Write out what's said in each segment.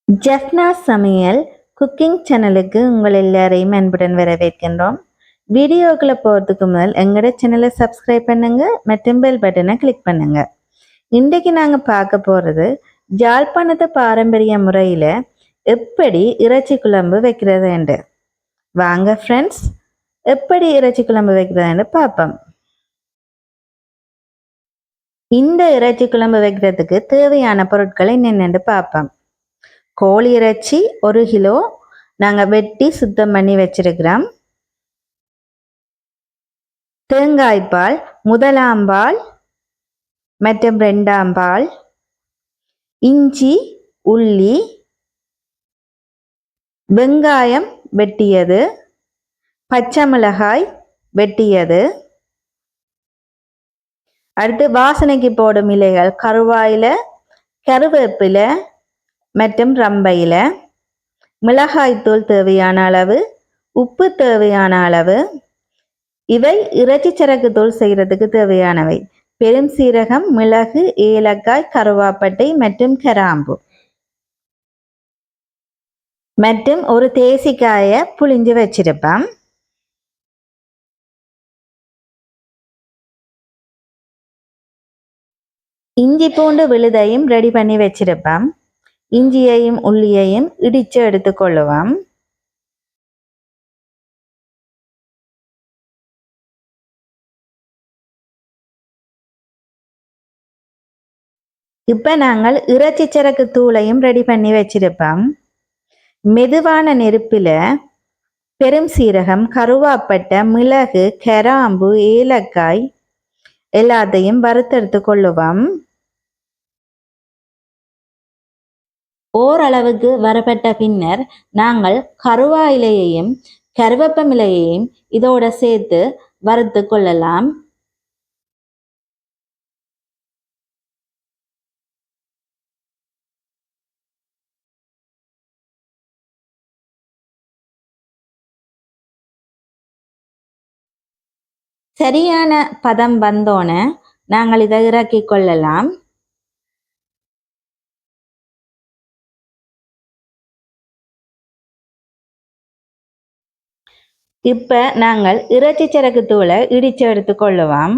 ஜெஃப்னா சமையல் குக்கிங் சேனலுக்கு உங்கள் எல்லாரையும் அன்புடன் வரவேற்கின்றோம். வீடியோக்களை போகிறதுக்கு முதல் எங்களோட சேனலை சப்ஸ்கிரைப் பண்ணுங்க மற்றும் பெல் பட்டனை கிளிக் பண்ணுங்க. இன்றைக்கு நாங்கள் பார்க்க போகிறது ஜாழ்ப்பாணத்து பாரம்பரிய முறையில் எப்படி இறைச்சி குழம்பு வைக்கிறதுண்டு. வாங்க ஃப்ரெண்ட்ஸ், எப்படி இறைச்சி குழம்பு வைக்கிறதுன்னு பார்ப்போம். இந்த இறைச்சி குழம்பு வைக்கிறதுக்கு தேவையான பொருட்களை என்னென்னு பார்ப்போம். கோழி இறைச்சி 1 கிலோ நாங்கள் வெட்டி சுத்தம் பண்ணி வச்சிருக்கிறோம். தேங்காய்பால் 1ஆம் பால் மற்றும் 2ஆம் பால், இஞ்சி, உள்ளி, வெங்காயம் வெட்டியது, பச்சை மிளகாய் வெட்டியது, அடுத்து வாசனைக்கு போடும் இலைகள் கருவாயில, கருவேப்பிலை மற்றும் ரம்பையில, மிளகாய்த்தூள் தேவையான அளவு, உப்பு தேவையான அளவு. இவை இறைச்சி சரக்கு தூள் செய்கிறதுக்கு தேவையானவை. பெரும் சீரகம், மிளகு, ஏலக்காய், கருவாப்பட்டை மற்றும் கிராம்பு மற்றும் ஒரு தேசிக்காயை புளிஞ்சு வச்சிருப்போம். இஞ்சி பூண்டு விழுதையும் ரெடி பண்ணி வச்சிருப்போம். இஞ்சியையும் உள்ளியையும் இடித்து எடுத்துக்கொள்ளுவோம். இப்போ நாங்கள் இறைச்சி சரக்கு தூளையும் ரெடி பண்ணி வச்சிருப்போம். மெதுவான நெருப்பில் பெரும் சீரகம், கருவாப்பட்டை, மிளகு, கிராம்பு, ஏலக்காய் எல்லாத்தையும் வறுத்தெடுத்து கொள்ளுவோம். ஓரளவுக்கு வரப்பட்ட பின்னர் நாங்கள் கருவாயிலையையும் கருவேப்பமிலையையும் இதோட சேர்த்து வறுத்து கொள்ளலாம். சரியான பதம் வந்தோன்னு நாங்கள் இதை இறக்கி கொள்ளலாம். இப்போ நாங்கள் இறைச்சி சரக்கு தூளை இடித்து எடுத்துக்கொள்ளுவோம்.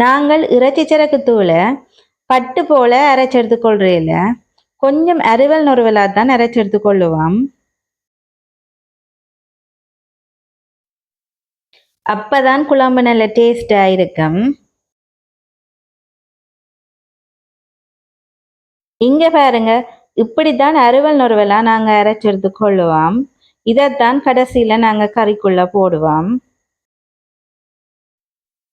நாங்கள் இறைச்சி சரக்கு தூளை பட்டு போல அரைச்சி எடுத்துக்கொள்றதில்ல, கொஞ்சம் அறுவல் நொறுவலாக தான் அரைச்சி எடுத்துக்கொள்ளுவோம். அப்பதான் குழம்பு நல்ல டேஸ்டாக இருக்கும். இங்கே பாருங்க, இப்படித்தான் அறுவல் நொறுவலாக நாங்கள் அரைச்சி எடுத்துக்கொள்ளுவோம். இதைத்தான் கடைசியில் நாங்கள் கறிக்குள்ளே போடுவோம்.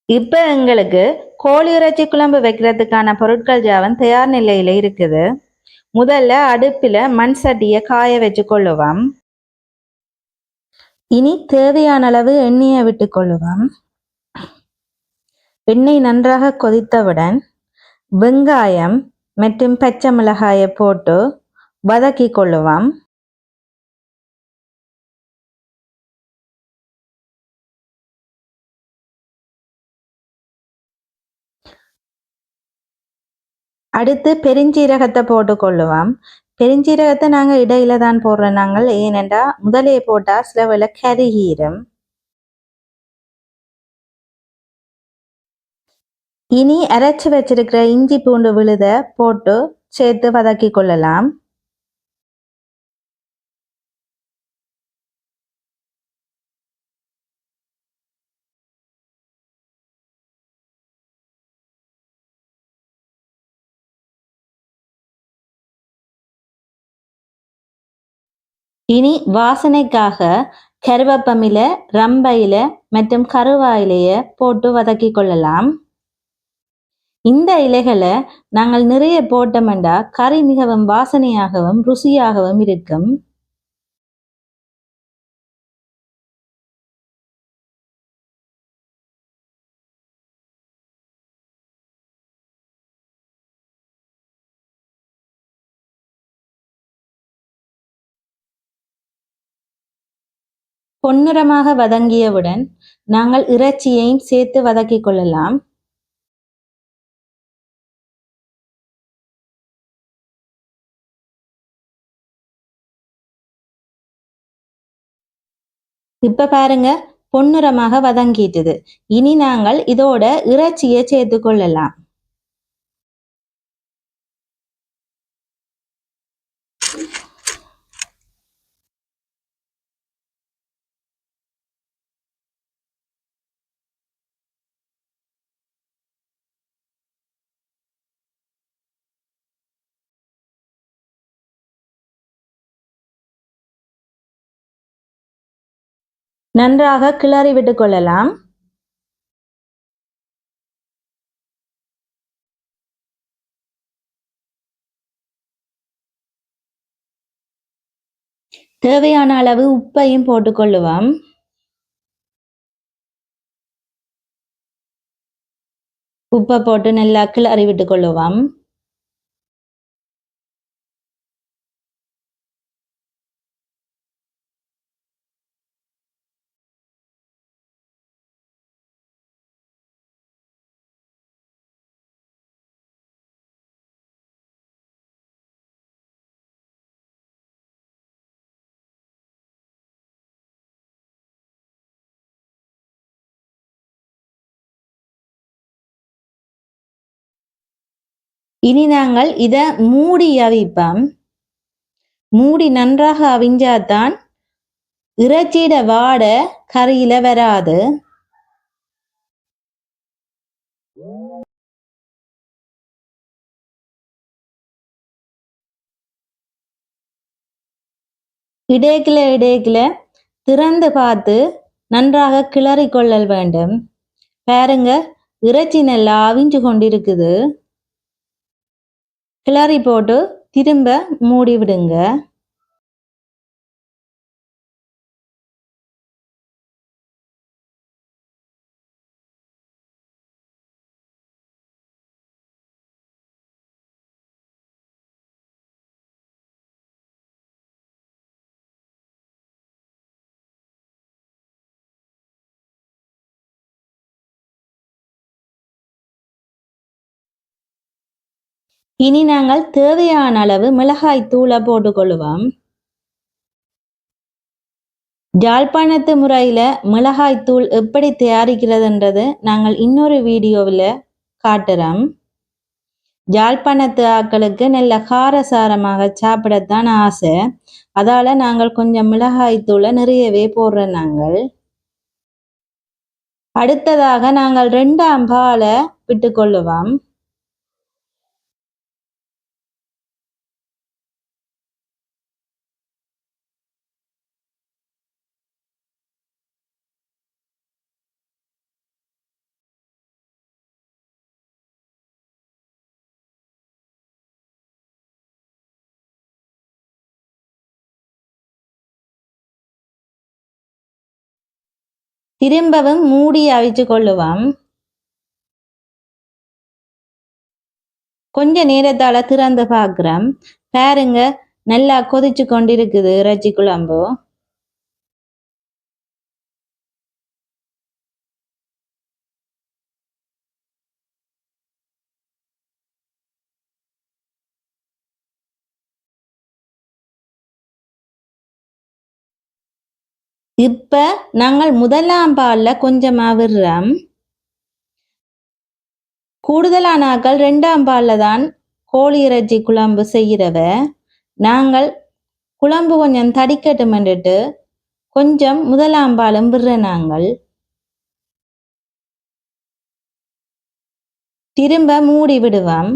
இப்போ எங்களுக்கு கோழி இறைச்சி குழம்பு வைக்கிறதுக்கான பொருட்கள் ஜாவன் தயார் நிலையில் இருக்குது. முதல்ல அடுப்பில் மண் சட்டியை காய வச்சு கொள்ளுவோம். இனி தேவையான அளவு எண்ணெயை விட்டு கொள்ளுவோம். எண்ணெய் நன்றாக கொதித்தவுடன் வெங்காயம் மற்றும் பச்சை மிளகாயை போட்டு வதக்கி கொள்ளுவோம். அடுத்து பெருஞ்சீரகத்தை போட்டு கொள்ளுவோம். பெருஞ்சீரகத்தை நாங்கள் இடையில தான் போடுறோம். நாங்கள் ஏனென்றா முதலே போட்டால் சில வேளை கருகீரும். இனி அரைச்சி வச்சிருக்கிற இஞ்சி பூண்டு விழுத போட்டு சேர்த்து வதக்கி கொள்ளலாம். இனி வாசனைக்காக கருவேப்பமிலை, ரம்பையில மற்றும் கருவாயிலையை போட்டு வதக்கி கொள்ளலாம். இந்த இலைகளை நாங்கள் நிறைய போட்டோம்னா கறி மிகவும் வாசனையாகவும் ருசியாகவும் இருக்கும். பொன்னிறமாக வதங்கியவுடன் நாங்கள் இறைச்சியையும் சேர்த்து வதக்கிக் கொள்ளலாம். இப்ப பாருங்க, பொன்னிறமாக வதங்கிட்டுது. இனி நாங்கள் இதோட இறைச்சியை சேர்த்து கொள்ளலாம். நன்றாக கிளறி விட்டுக் கொள்ளலாம். தேவையான அளவு உப்பையும் போட்டுக்கொள்ளுவோம். உப்பை போட்டு நல்லா கிளறி விட்டுக் கொள்ளுவோம். இனி நாங்கள் இதை மூடி அவிப்போம். மூடி நன்றாக அவிஞ்சாதான் இறைச்சியிட வாடை கறியில வராது. இடைக்கில திறந்து பார்த்து நன்றாக கிளறி கொள்ளல் வேண்டும். பாருங்க, இறைச்சி நல்லா அவிஞ்சு கொண்டிருக்குது. கிளறி போட்டு திரும்ப மூடி விடுங்க. இனி நாங்கள் தேவையான அளவு மிளகாய் தூளை போட்டுக்கொள்ளுவோம். யாழ்ப்பாணத்து முறையில மிளகாய் தூள் எப்படி தயாரிக்கிறதுன்றது நாங்கள் இன்னொரு வீடியோவில் காட்டுறோம். யாழ்ப்பாணத்து ஆக்களுக்கு நல்ல காரசாரமாக சாப்பிடத்தான் ஆசை. அதால நாங்கள் கொஞ்சம் மிளகாய் தூளை நிறையவே போடுறோம். நாங்கள் அடுத்ததாக நாங்கள் 2ஆம் பாலை விட்டுக்கொள்ளுவோம். திரும்பவும் மூடி அவிச்சு கொள்ளுவோம். கொஞ்ச நேரத்தால திறந்து பார்க்கிறோம். பாருங்க, நல்லா கொதிச்சு கொண்டிருக்குது இறைச்சி குழம்பு. இப்ப நாங்கள் 1ஆம் பால்ல கொஞ்சமா விடுறோம். கூடுதலான ஆக்கள் 2ஆம் பால்ல தான் கோழி இறைச்சி குழம்பு செய்கிறவ. நாங்கள் குழம்பு கொஞ்சம் தடிக்கட்டும் என்றுட்டு கொஞ்சம் 1ஆம் பாலும் விடுற. நாங்கள் திரும்ப மூடி விடுவோம்.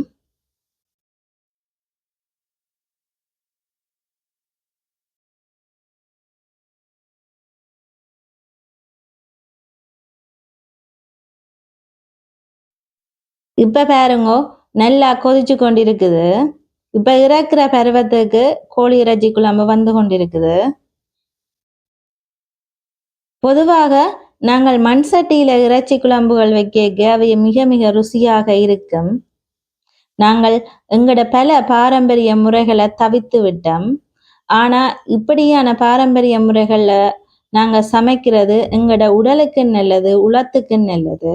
இப்ப பாருங்கோ, நல்லா கொதிச்சு கொண்டிருக்குது. இப்ப இறக்குற பருவத்துக்கு கோழி இறைச்சி குழம்பு வந்து கொண்டிருக்குது. பொதுவாக நாங்கள் மண் சட்டியில இறைச்சி குழம்புகள் வைக்க அவை மிக மிக ருசியாக இருக்கும். நாங்கள் எங்கட பல பாரம்பரிய முறைகளை தவிர்த்து விட்டோம். ஆனா இப்படியான பாரம்பரிய முறைகள்ல நாங்கள் சமைக்கிறது எங்களோட உடலுக்கு நல்லது, உளத்துக்கு நல்லது.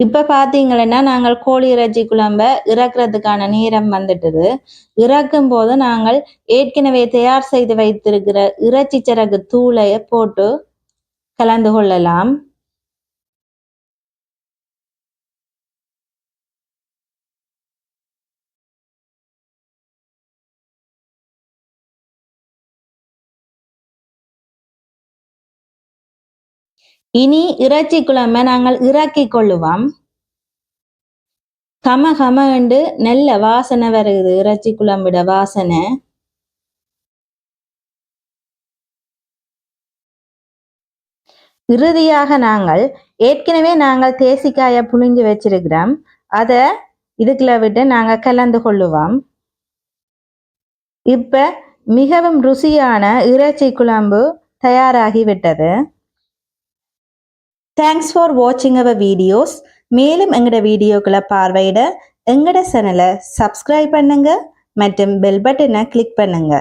இப்ப பாத்தீங்கன்னா நாங்கள் கோழி இறைச்சி குழம்ப இறக்குறதுக்கான நேரம் வந்துட்டது. இறக்கும் போது நாங்கள் ஏற்கனவே தயார் செய்து வைத்திருக்கிற இறைச்சி சிறகு தூளை போட்டு கலந்து கொள்ளலாம். இனி இறைச்சி குழம்பை நாங்கள் இறக்கி கொள்ளுவோம். கம கம என்று நல்ல வாசனை வருது, இறைச்சி குழம்பிட வாசனை. இறுதியாக நாங்கள் ஏற்கனவே தேசிக்காயை புழிஞ்சு வச்சிருக்கிறோம். அதை இதுக்குள்ள விட்டு நாங்கள் கலந்து கொள்ளுவோம். இப்ப மிகவும் ருசியான இறைச்சி குழம்பு தயாராகிவிட்டது. தேங்க்ஸ் ஃபார் வாட்சிங் அவர் வீடியோஸ். மேலும் எங்களோட வீடியோக்களை பார்வையிட எங்களோட சேனலை சப்ஸ்கிரைப் பண்ணுங்க மற்றும் பெல் பட்டனை கிளிக் பண்ணுங்க.